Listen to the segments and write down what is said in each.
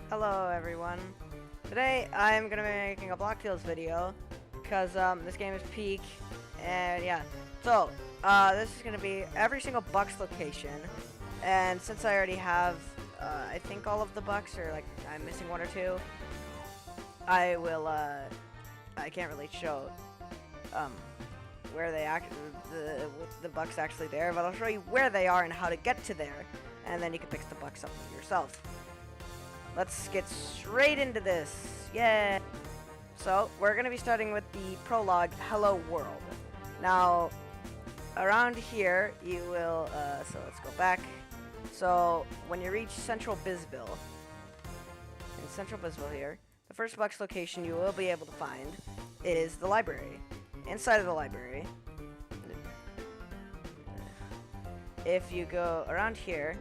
Hello everyone. Today I'm gonna be making a Block Tales video because this game is peak and yeah. So this is gonna be every single Bucks location, and since I already have I think all of the Bucks, or like I'm missing one or two, I will I can't really show um where they the Bucks actually there, but I'll show you where they are and how to get to there, and then you can pick the Bucks up yourself. Let's get straight into this. Yeah. So, we're going to be starting with the prologue, Hello World. Now, around here, you will, so let's go back. So, when you reach Central Bisville, in Central Bisville here, the first Bucks location you will be able to find is the library. Inside of the library, if you go around here,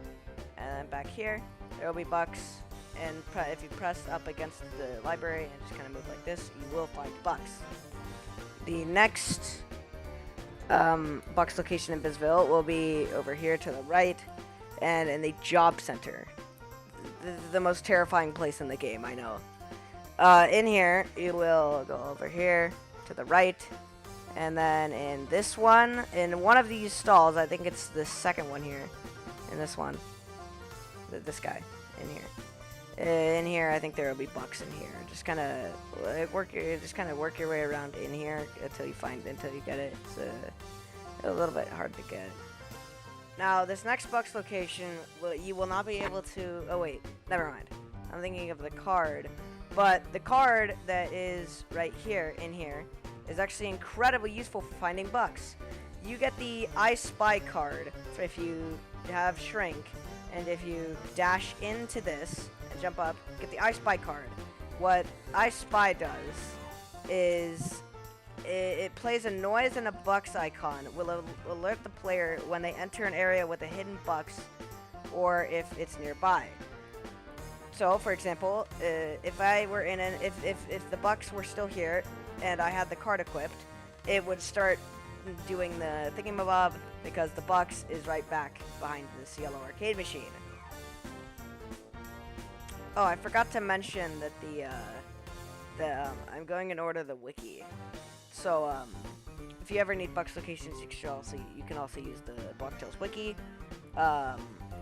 and then back here, there will be Bucks. And if you press up against the library and just kind of move like this, you will find Bucks. The next Bucks location in Bisville will be over here to the right, and in the job center. The most terrifying place in the game, I know. In here, you will go over here to the right, and then in this one, in one of these stalls, I think it's the second one here, in this one, this guy in here. In here, I think there will be Bucks in here. Just kind of work your way around in here until you get it. It's a little bit hard to get. Now, this next Bucks location, you will not be able to. Oh wait, never mind. I'm thinking of the card, but the card that is right here in here is actually incredibly useful for finding Bucks. You get the I Spy card if you have Shrink, and if you dash into this and jump up, get the I Spy card. What I Spy does is it plays a noise and a Bucks icon. Will alert the player when they enter an area with a hidden Bucks, or if it's nearby. So, for example, if I were in if the Bucks were still here and I had the card equipped, it would start doing the thingamabob because the Bucks is right back behind this yellow arcade machine. Oh, I forgot to mention that I'm going in order of the wiki. So, if you ever need Bucks locations, you can also use the Block Tales wiki,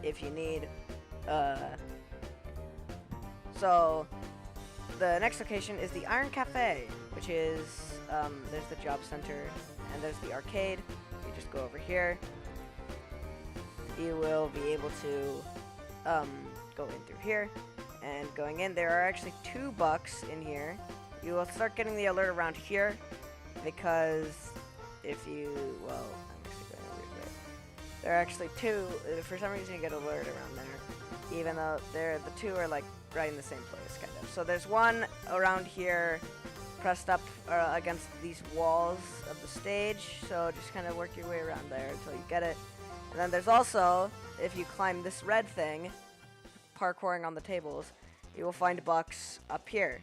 if you need. So, the next location is the Iron Cafe, which is, there's the job center, and there's the arcade. You just go over here. You will be able to, go in through here. And going in, there are actually 2 Bucks in here. You will start getting the alert around here, because if you, well, I'm actually going a weird way. There are actually 2, for some reason you get alert around there, even though the 2 are like right in the same place, kind of. So there's one around here, pressed up against these walls of the stage, so just kind of work your way around there until you get it. And then there's also, if you climb this red thing, parkouring on the tables, you will find Bucks up here.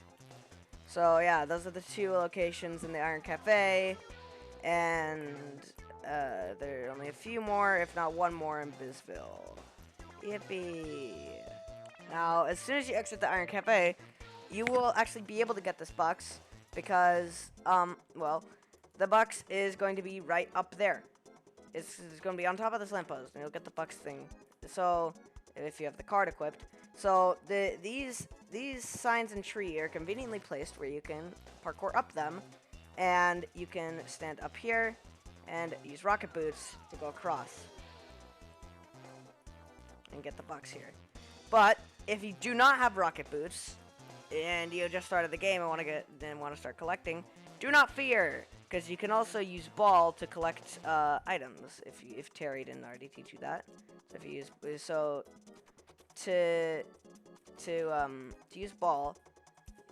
So yeah, those are the 2 locations in the Iron Cafe, and there are only a few more, if not one more, in Bisville. Yippee! Now, as soon as you exit the Iron Cafe, you will actually be able to get this Bucks, because, well, the Bucks is going to be right up there. It's going to be on top of this lamppost, and you'll get the Bucks thing. So, if you have the card equipped. So these signs and tree are conveniently placed where you can parkour up them, and you can stand up here and use rocket boots to go across and get the Bucks here. But if you do not have rocket boots and you just started the game and want to start collecting, do not fear, because you can also use ball to collect items if Terry didn't already teach you that. So if you use to use ball,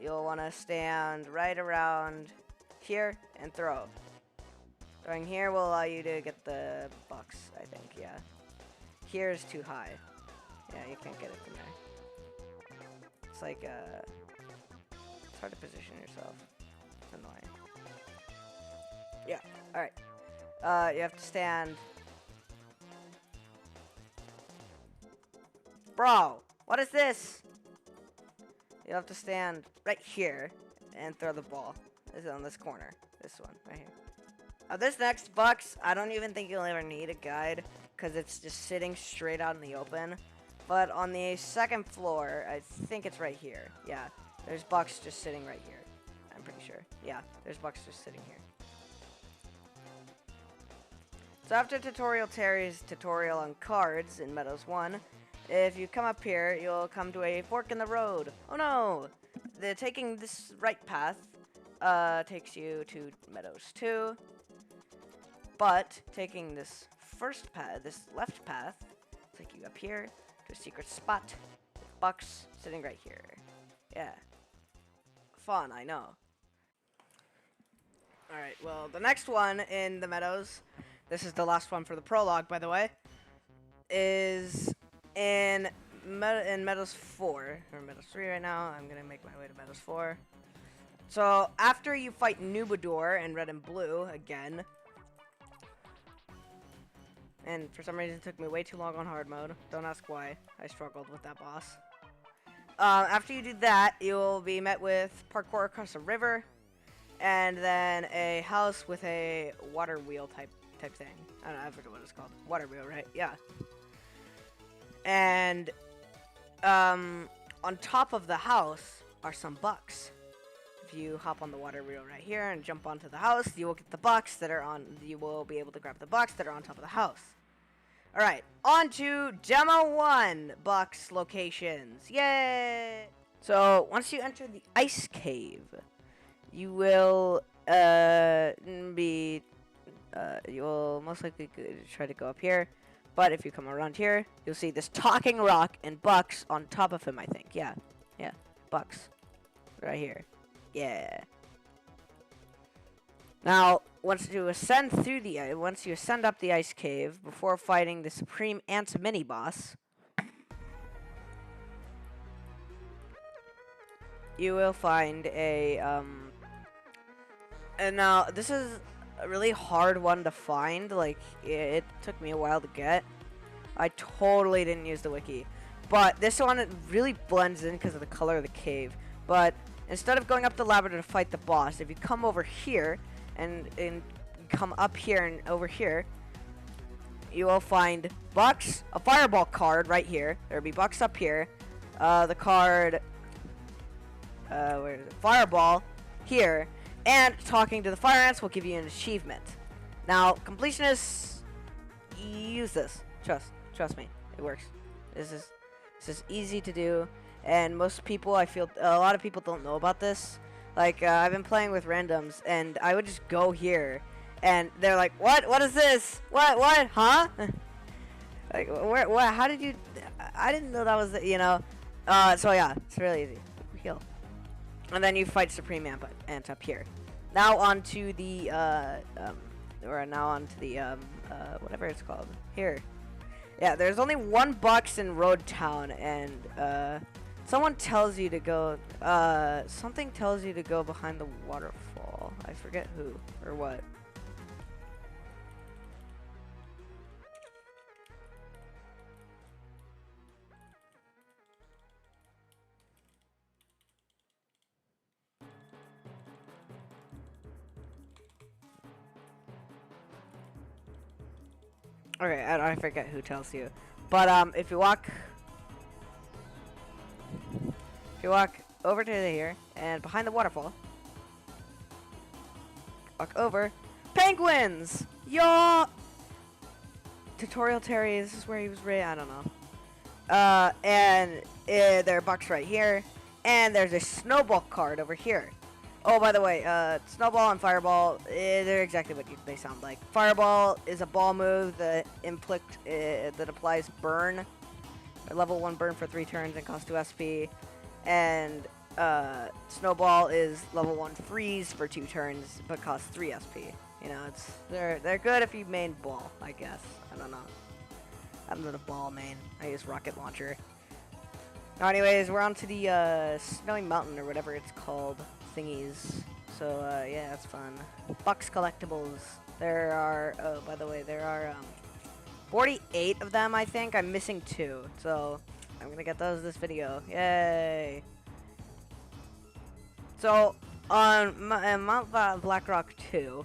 you'll want to stand right around here and throw. Throwing here will allow you to get the Bucks, I think, yeah. Here is too high. Yeah, you can't get it from there. It's like, it's hard to position yourself. It's annoying. Yeah, alright. You have to stand. Bro, what is this? you'll have to stand right here and throw the ball. This is on this corner. This one right here. This next box, I don't even think you'll ever need a guide because it's just sitting straight out in the open. But on the second floor, I think it's right here. Yeah, there's bucks just sitting right here. I'm pretty sure. Yeah, there's bucks just sitting here. So after Tutorial Terry's tutorial on cards in Meadows 1, if you come up here, you'll come to a fork in the road. Oh no! Taking this right path takes you to Meadows 2. But taking this first path, this left path, take you up here to a secret spot with bucks sitting right here. Yeah. Fun, I know. Alright, well, the next one in the Meadows, this is the last one for the prologue, by the way, is in Meadows 4, or Meadows 3 right now. I'm gonna make my way to Meadows 4. So, after you fight Nubador in red and blue, again, and for some reason it took me way too long on hard mode. Don't ask why. I struggled with that boss. After you do that, you'll be met with parkour across a river, and then a house with a water wheel type thing. I don't know, I forget what it's called. Water wheel, right? Yeah. And on top of the house are some bucks. If you hop on the water wheel right here and jump onto the house, you will get the bucks that are on. You will be able to grab the bucks that are on top of the house. All right, on to Demo 1 bucks locations. Yay! So once you enter the ice cave, you will you will most likely try to go up here. But if you come around here, you'll see this talking rock and bucks on top of him, I think. Yeah, bucks. Right here. Yeah. Now, once you ascend up the ice cave, before fighting the Supreme Ant mini-boss, you will find a, and now, this is a really hard one to find. Like, it took me a while to get. I totally didn't use the wiki. But this one, it really blends in because of the color of the cave. But instead of going up the ladder to fight the boss, if you come over here and come up here and over here, you will find bucks, a fireball card right here. There'll be bucks up here. The card, where is it? Fireball here. And talking to the fire ants will give you an achievement. Now, completionists, use this. Trust me, it works. This is easy to do, and most people, I feel, a lot of people don't know about this. Like, I've been playing with randoms, and I would just go here, and they're like, What is this? What, huh? Like, where, what, how did you, I didn't know that was, so yeah, it's really easy. Heal. And then you fight Supreme Ant up here. Now on to the, whatever it's called. Here. Yeah, there's only one bucks in Roadtown, and, someone tells you to go, something tells you to go behind the waterfall. I forget who or what. Okay, I forget who tells you. But, if you walk over to here, and behind the waterfall, walk over, penguins! Yo! Tutorial Terry, this is where he was raised, I don't know. And there are bucks right here, and there's a snowball card over here. Oh, by the way, Snowball and Fireball, they're exactly what they sound like. Fireball is a ball move that applies burn, a level 1 burn for 3 turns and costs 2 SP. And Snowball is level 1 freeze for 2 turns, but costs 3 SP. You know, they're good if you main ball, I guess. I don't know. I'm not a ball main. I use rocket launcher. Anyways, we're on to the Snowy Mountain or whatever it's called. Thingies. So yeah, that's fun. Bucks collectibles. There are, oh, by the way, there are 48 of them, I think. I'm missing 2, so I'm gonna get those this video. Yay! So on Mount Blackrock 2,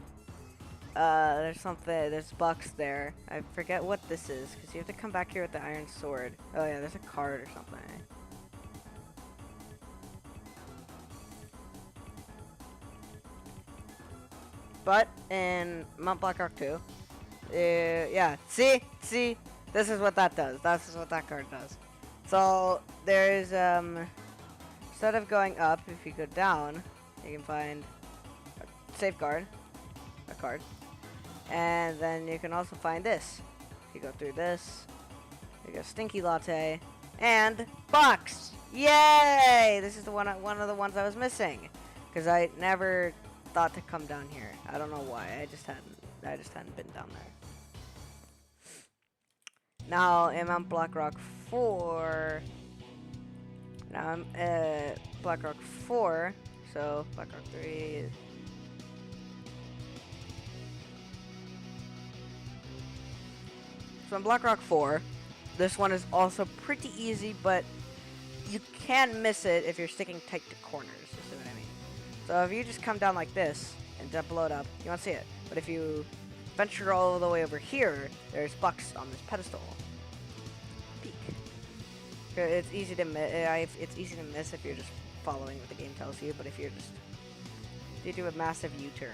there's bucks there. I forget what this is, because you have to come back here with the iron sword. Oh yeah, there's a card or something. But in Mount Blackrock 2, yeah, see, this is what that does. This is what that card does. So there's instead of going up, if you go down, you can find a safeguard, a card. And then you can also find this. If you go through this, you go Stinky Latte and Box. Yay! This is the one of the ones I was missing, because I never thought to come down here. I don't know why. I just hadn't been down there. Now I'm on Blackrock 4. Now I'm Blackrock 4. So Blackrock 3 is. So on Blackrock 4, this one is also pretty easy, but you can miss it if you're sticking tight to corners, you see what I mean? So if you just come down like this and blow it up, you won't see it. But if you venture all the way over here, there's bucks on this pedestal. Peek. It's easy to miss if you're just following what the game tells you, but if you do a massive U-turn,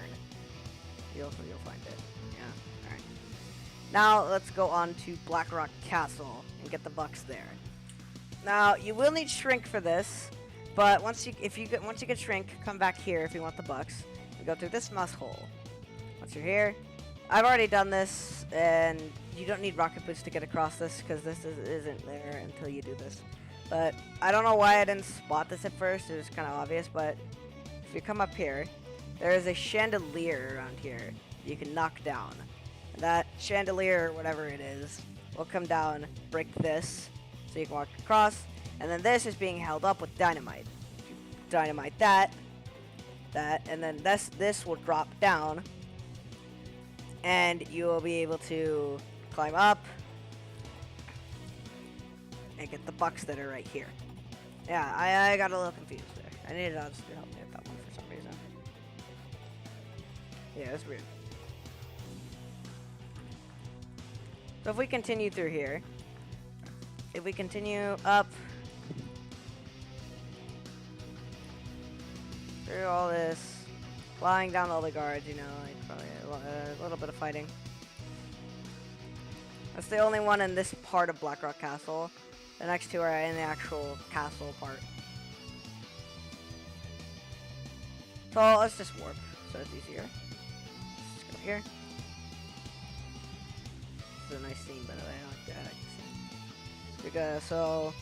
you'll find it. Yeah. All right. Now let's go on to Blackrock Castle and get the bucks there. Now you will need shrink for this, but once you get shrink, come back here if you want the bucks. You go through this mouse hole. Once you're here, I've already done this, and you don't need rocket boots to get across this because this isn't there until you do this. But I don't know why I didn't spot this at first. It was kind of obvious, but if you come up here, there is a chandelier around here you can knock down. That chandelier, or whatever it is, will come down, break this, so you can walk across, and then this is being held up with dynamite. If you dynamite that, and then this will drop down, and you will be able to climb up and get the bucks that are right here. Yeah, I got a little confused there. I needed Oz to help me with that one for some reason. Yeah, that's weird. So if we continue through here, if we continue up through all this, flying down all the guards, you know, like probably a little bit of fighting. That's the only one in this part of Blackrock Castle. The next two are in the actual castle part. So let's just warp, so it's easier. Let's just go here. This is a nice scene, by the way. I like the scene. So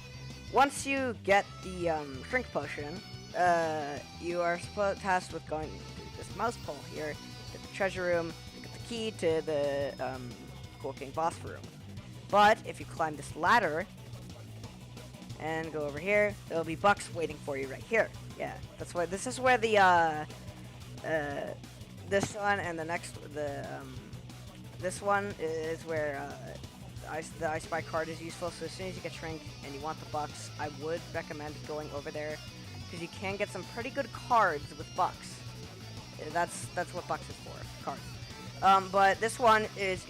once you get the shrink potion, you are tasked with going through this mouse pole here, get the treasure room, get the key to the Cool King boss room. But if you climb this ladder and go over here, there'll be bucks waiting for you right here. Yeah, that's why this is where the this one and the next this one is where the I Spy card is useful. So as soon as you get shrink and you want the bucks, I would recommend going over there, because you can get some pretty good cards with bucks. That's what bucks is for, cards. But this one is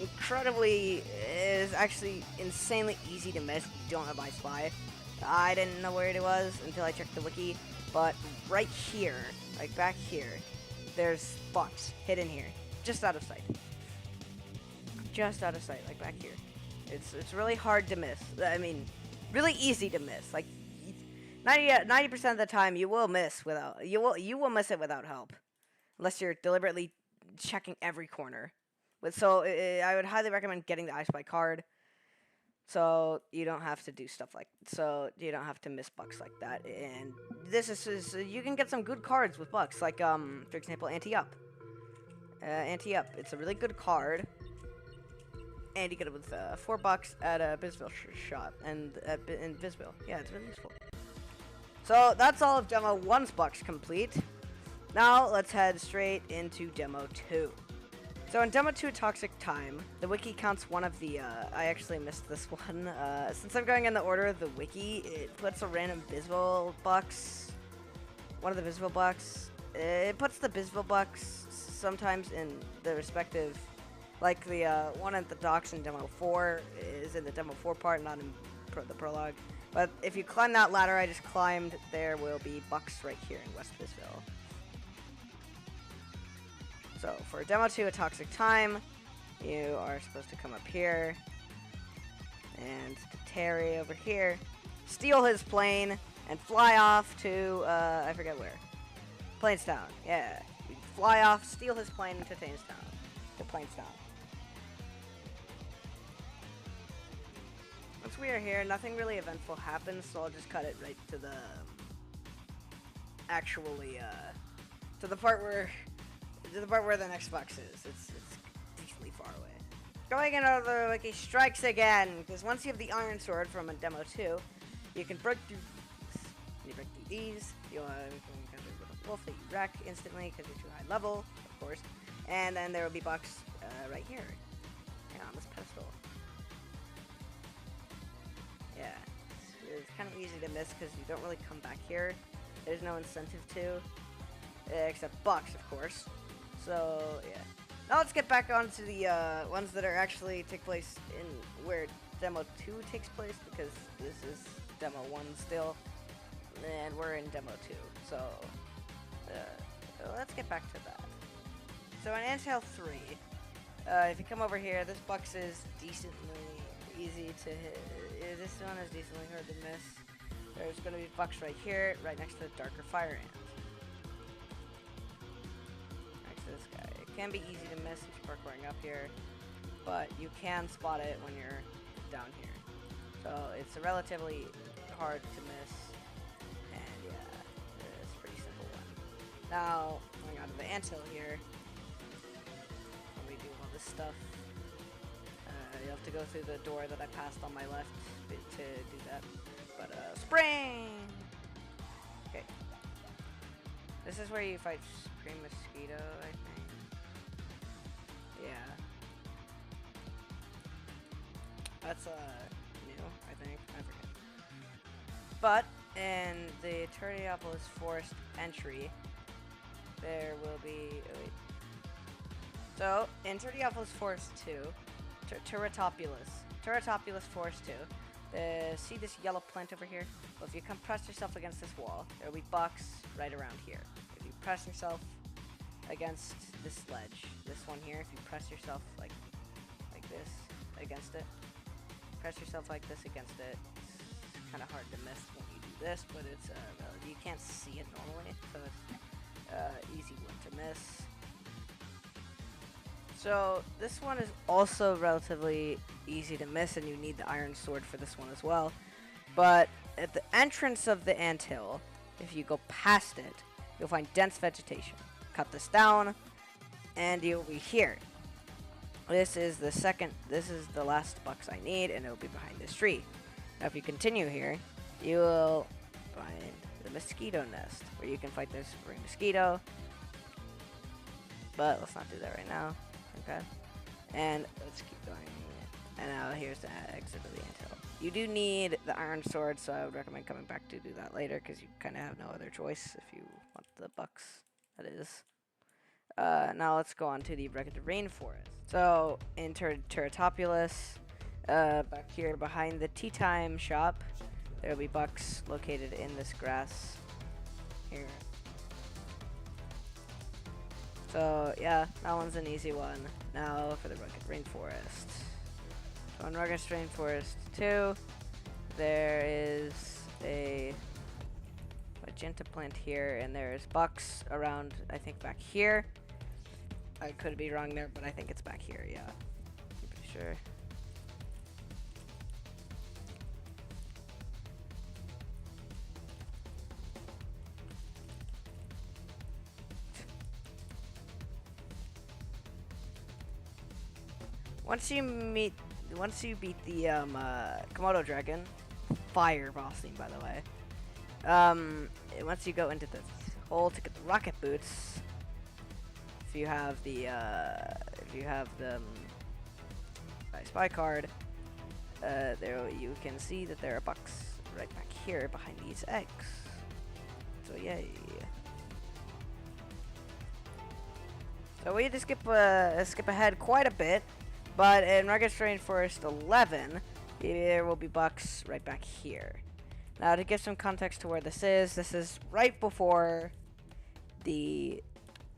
actually insanely easy to miss if you don't have I Spy. I didn't know where it was until I checked the wiki, but right here, like back here, there's bucks hidden here, just out of sight. Just out of sight, like back here. It's really hard to miss. I mean, really easy to miss. Like 90% of the time, you will miss you will miss it without help, unless you're deliberately checking every corner. But so I would highly recommend getting the I Spy card, so you don't have to do stuff so you don't have to miss bucks like that. And this is you can get some good cards with bucks, like for example, Anti-Up. Anti-Up, it's a really good card. And you get it with $4 at a Bisville shop and in Bisville. Yeah, it's really useful. So that's all of Demo 1's bucks complete. Now let's head straight into Demo 2. So in Demo 2 Toxic Time, the wiki counts one of the, I actually missed this one. Since I'm going in the order of the wiki, it puts a random Bisville bucks one of the bisville blocks. It puts the bisville blocks sometimes in the respective, like the one at the docks in Demo 4 is in the Demo 4 part, not in the prologue. But if you climb that ladder I just climbed, there will be bucks right here in West Bisville. So for Demo 2, A Toxic Time, you are supposed to come up here, and to Terry over here, steal his plane, and fly off to, I forget where. Plainstown, yeah. You fly off, steal his plane to Plainstown. Once we are here, nothing really eventful happens, so I'll just cut it right to the, to the part where the next box is. It's decently far away. Going another wiki strikes again, because once you have the Iron Sword from a Demo 2, you can break through these. You'll encounter with a wolf that you wreck instantly because you're too high level, of course. And then there will be bucks right here. Yeah, on this pedestal. Yeah, it's kind of easy to miss because you don't really come back here. There's no incentive to, except bucks, of course. So, yeah. Now let's get back onto the ones that are actually take place in where Demo 2 takes place, because this is Demo 1 still, and we're in Demo 2. So let's get back to that. So in Anthill 3, if you come over here, this box is decently easy to hit. This one is decently hard to miss. There's going to be bucks right here, right next to the Darker Fire Ant. Next to this guy. It can be easy to miss if you're parkouring up here, but you can spot it when you're down here. So it's a relatively hard to miss, and yeah, it's a pretty simple one. Now, going on to the anthill here, when we do all this stuff, you have to go through the door that I passed on my left to do that. But, spring! Okay. This is where you fight Supreme Mosquito, I think. Yeah. That's, new, I think. I forget. But, in the Turtiopolis Forest entry, there will be... Oh, wait. So, in Turtiopolis Forest 2, Turtiopolis Forest 2, see this yellow plant over here? Well, if you come press yourself against this wall, there will be bucks right around here. If you press yourself against this ledge, this one here, if you press yourself like this against it, press yourself like this against it, it's kind of hard to miss when you do this, but it's you can't see it normally, so it's easy one to miss. So this one is also relatively easy to miss, and you need the Iron Sword for this one as well. But at the entrance of the anthill, if you go past it, you'll find dense vegetation. Cut this down, and you'll be here. This is the last box I need, and it'll be behind this tree. Now if you continue here, you will find the mosquito nest, where you can fight this spring mosquito. But let's not do that right now. Okay, and let's keep going. And now here's the exit of the anthill. You do need the Iron Sword, so I would recommend coming back to do that later, because you kind of have no other choice if you want the bucks, that is. Now let's go on to the Rainforest. So, in Turtiopolis, back here behind the Tea Time shop, there will be bucks located in this grass here. So, yeah, that one's an easy one. Now for the Rugged Rainforest. So in Rugged Rainforest 2, there is a magenta plant here, and there's bucks around, I think, back here. I could be wrong there, but I think it's back here, yeah. I'm pretty sure. Once you beat the Komodo dragon, fire boss theme, by the way. Once you go into the hole to get the rocket boots, if you have the spy card, there you can see that there are bucks right back here behind these eggs. So yay. So we had to skip ahead quite a bit, but in Rugged Rainforest 11, there will be bucks right back here. Now to give some context to where this is right before the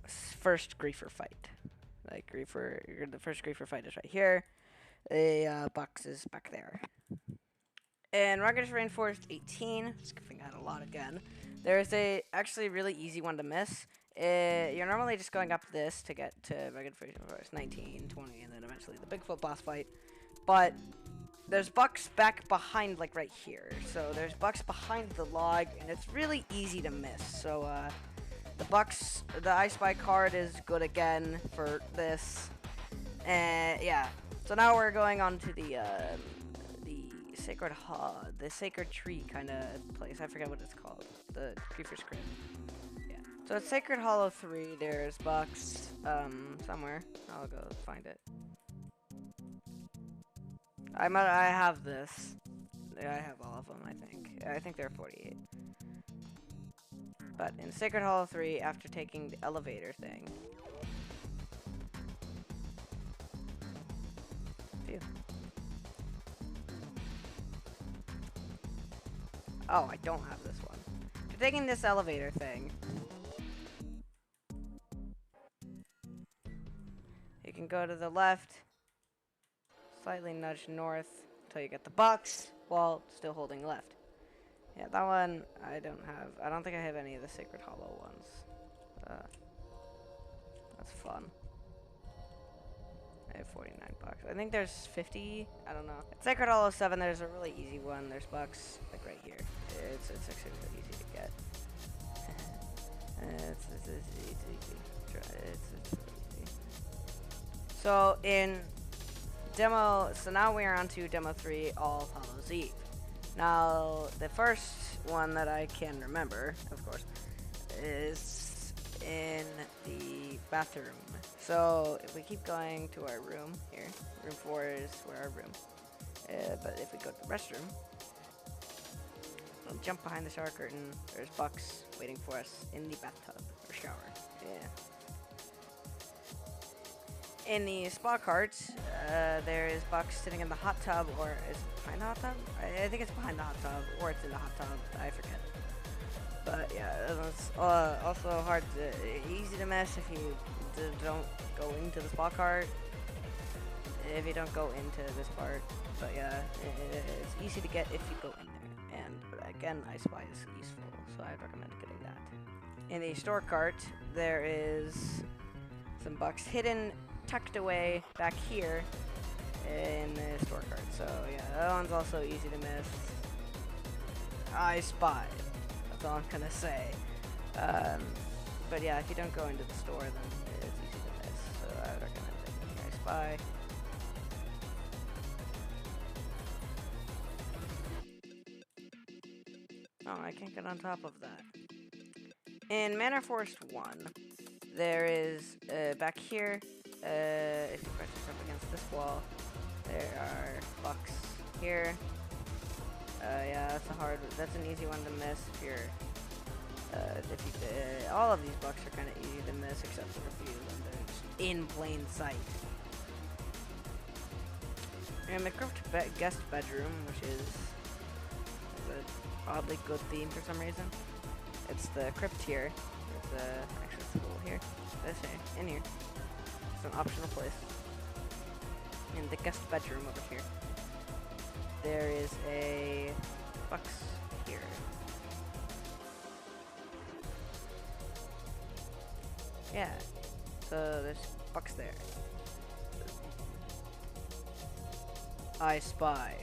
first Griefer fight. Like the first Griefer fight is right here. The box is back there. In Rugged Rainforest 18, skipping out a lot again, there's a actually really easy one to miss. You're normally just going up this to get to Rugged Rainforest 19, 20, and then eventually the Bigfoot boss fight. But there's bucks back behind, like right here. So there's bucks behind the log, and it's really easy to miss. So the I Spy card is good again for this. And yeah. So now we're going on to the sacred tree kind of place. I forget what it's called. The Creeper's Crypt. Yeah. So it's Sacred Hollow 3. There's bucks somewhere. I'll go find it. I have this. Yeah, I have all of them, I think. I think there are 48. But in Sacred Hollow 3, after taking the elevator thing. Phew. Oh, I don't have this one. After taking this elevator thing, you can go to the left, slightly nudge north until you get the box, while still holding left. Yeah, that one I don't have. I don't think I have any of the Sacred Hollow ones. That's fun. I have 49 bucks. I think there's 50. I don't know. At Sacred Hollow 7, there's a really easy one. There's bucks, like right here. It's actually really easy to get. It's easy. It's really easy. So in demo, so now we're on to demo 3, All Hallows Eve. Now the first one that I can remember, of course, is in the bathroom. So if we keep going to our room here, room 4 is where our room. But if we go to the restroom, we'll jump behind the shower curtain. There's bucks waiting for us in the bathtub or shower. Yeah. In the spa cart, there is bucks sitting in the hot tub, or is it behind the hot tub? I think it's behind the hot tub, or it's in the hot tub. I forget. But yeah, it's also easy to miss if you don't go into the spa cart. If you don't go into this part, but yeah, it's easy to get if you go in there. And again, I Spy is useful, so I'd recommend getting that. In the store cart, there is some bucks hidden, tucked away back here in the store cart. So yeah, that one's also easy to miss. I Spy. That's all I'm gonna say. But yeah, if you don't go into the store, then it's easy to miss. So I would recommend it. I Spy. Oh, I can't get on top of that. In Manor Forest 1, there is, back here, if you press this up against this wall, there are bucks here. Yeah, that's an easy one to miss if you're, all of these bucks are kind of easy to miss, except for a few of them. They're just in plain sight. And the crypt guest bedroom, which is an oddly good theme for some reason. It's the crypt here. There's actually it's cool here. This here, in here. It's an optional place. In the guest bedroom over here, there is a box here. Yeah. So there's box there. I Spy.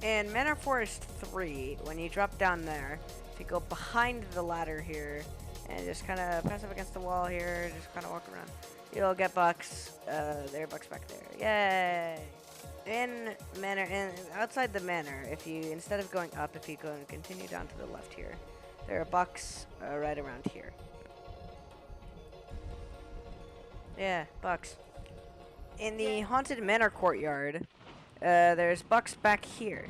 In Manor Forest 3, when you drop down there, if you go behind the ladder here, and just kind of press up against the wall here, just kind of walk around, you'll get bucks. There are bucks back there. Yay! In Manor, outside the Manor, if you, instead of going up, if you go and continue down to the left here, there are bucks right around here. Yeah, bucks. In the Haunted Manor courtyard, there's bucks back here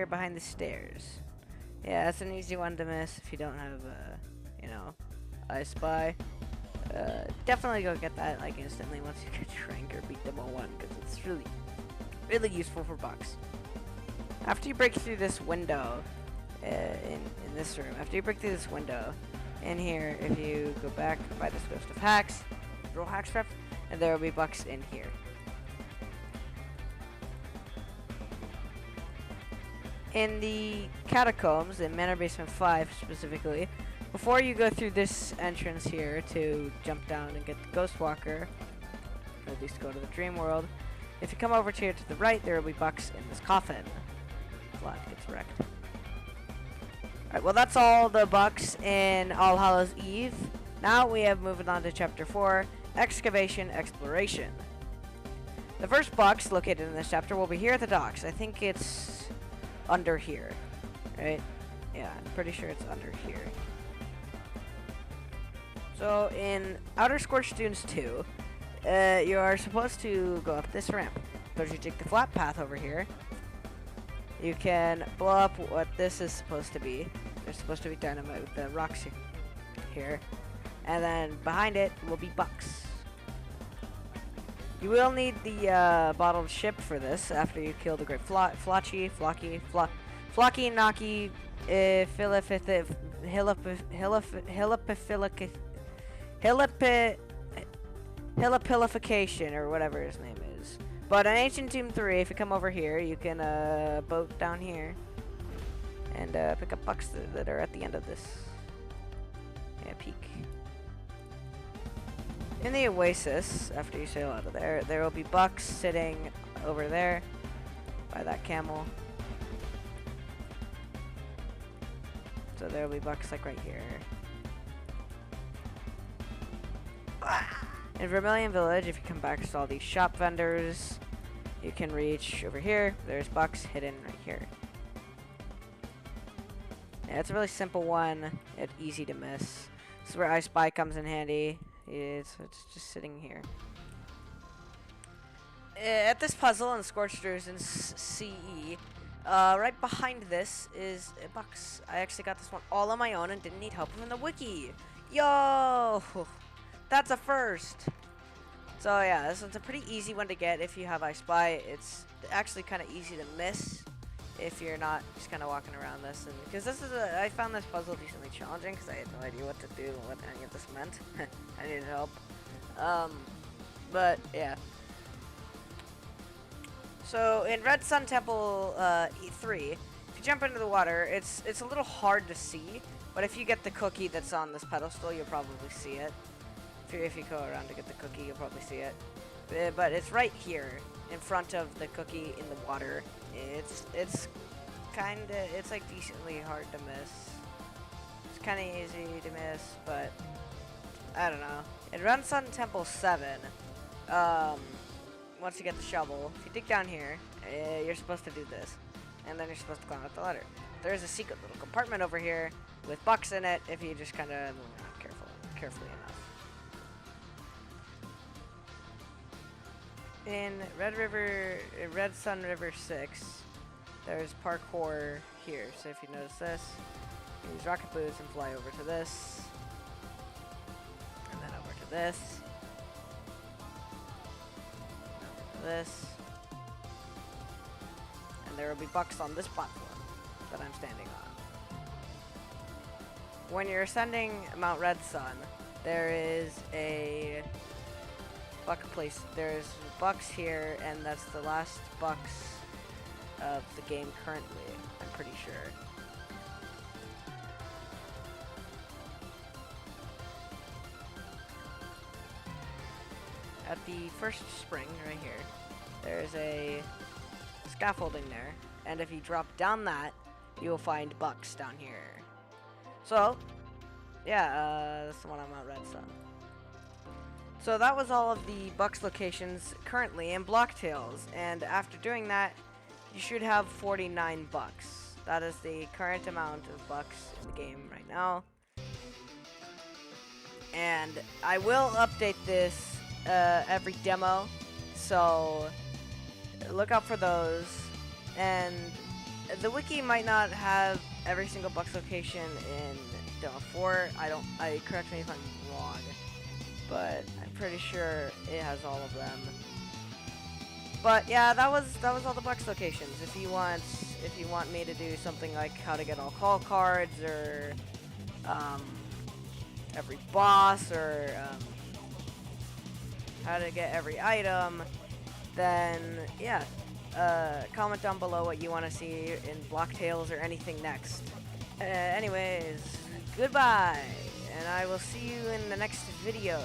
behind the stairs. Yeah, it's an easy one to miss if you don't have, you know, I Spy. Definitely go get that like instantly once you get your rank or beat them all one, because it's really useful for bucks. After you break through this window, in this room, after you break through this window, in here, if you go back by this ghost of hacks, roll hacks rep, and there will be bucks in here. In the catacombs, in Manor Basement 5 specifically, before you go through this entrance here to jump down and get the Ghost Walker, or at least go to the Dream World, if you come over here to the right, there will be bucks in this coffin. Flat gets wrecked. Alright, well that's all the bucks in All Hallows Eve. Now we have moving on to Chapter 4, Excavation Exploration. The first bucks located in this chapter will be here at the docks. I think it's under here, right? Yeah, I'm pretty sure it's under here. So in Outer Scorched Dunes 2, you are supposed to go up this ramp. But if you take the flat path over here, you can blow up what this is supposed to be. There's supposed to be dynamite with the rocks here. And then behind it will be bucks. You will need the bottled ship for this after you kill the great Flocky, Knocky, Hillipilification, or whatever his name is. But in Ancient Tomb 3, if you come over here, you can boat down here and pick up bucks that are at the end of this. Yeah, peek. In the Oasis, after you sail out of there, there will be bucks sitting over there by that camel. So there will be bucks like right here. In Vermilion Village, if you come back to all these shop vendors, you can reach over here. There's bucks hidden right here. Yeah, it's a really simple one. It's easy to miss. This is where I Spy comes in handy. It's just sitting here. At this puzzle in Scorched Dunes in CE, right behind this is a bucks. I actually got this one all on my own and didn't need help from the wiki. Yo! That's a first. So yeah, this one's a pretty easy one to get if you have I Spy. It's actually kind of easy to miss if you're not just kind of walking around this. And because this is I found this puzzle decently challenging because I had no idea what to do and what any of this meant. I needed help. But yeah. So in Red Sun Temple E3, if you jump into the water, it's a little hard to see. But if you get the cookie that's on this pedestal, you'll probably see it. If you go around to get the cookie, you'll probably see it. But it's right here, in front of the cookie in the water. It's like decently hard to miss. It's kind of easy to miss, but I don't know. In Red Sun Temple 7, once you get the shovel, if you dig down here, you're supposed to do this, and then you're supposed to climb up the ladder. There's a secret little compartment over here with bucks in it if you just kind of move around carefully enough. In Red Sun River 6, there's parkour here. So if you notice this, you use rocket boots and fly over to this, and then over to this, over to this, and there will be bucks on this platform that I'm standing on. When you're ascending Mount Red Sun, there is a buck place. There's bucks here, and that's the last bucks of the game currently, I'm pretty sure. At the first spring right here, there's a scaffolding there, and if you drop down that, you will find bucks down here. So, yeah, that's the one on Mount Red Sun. So that was all of the bucks locations currently in Blocktails, and after doing that, you should have 49 bucks. That is the current amount of bucks in the game right now. And I will update this every demo, so look out for those. And the wiki might not have every single Bucks location in Demo 4. I correct me if I'm wrong, but I'm pretty sure it has all of them. But yeah, that was all the Bucks locations. If you want me to do something like how to get all call cards, or every boss, or how to get every item, then yeah, comment down below what you want to see in Block Tales or anything next. Anyways, goodbye, and I will see you in the next video.